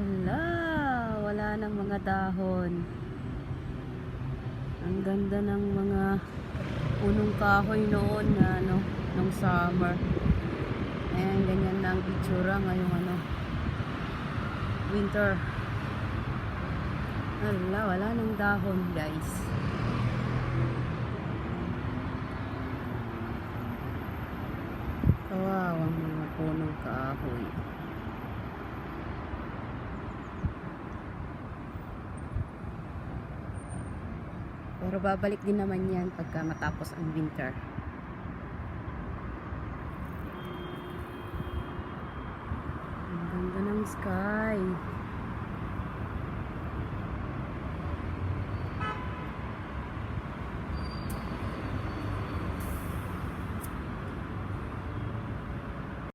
Hala, wala nang mga dahon. Ang ganda ng mga punong kahoy noon na nung summer. Ayan, ganyan na ang itsura ngayong winter. Hala, wala nang dahon, guys. Kawawang mga punong kahoy. Pero babalik din naman yan pagka matapos ang winter. Ang ganda ng sky.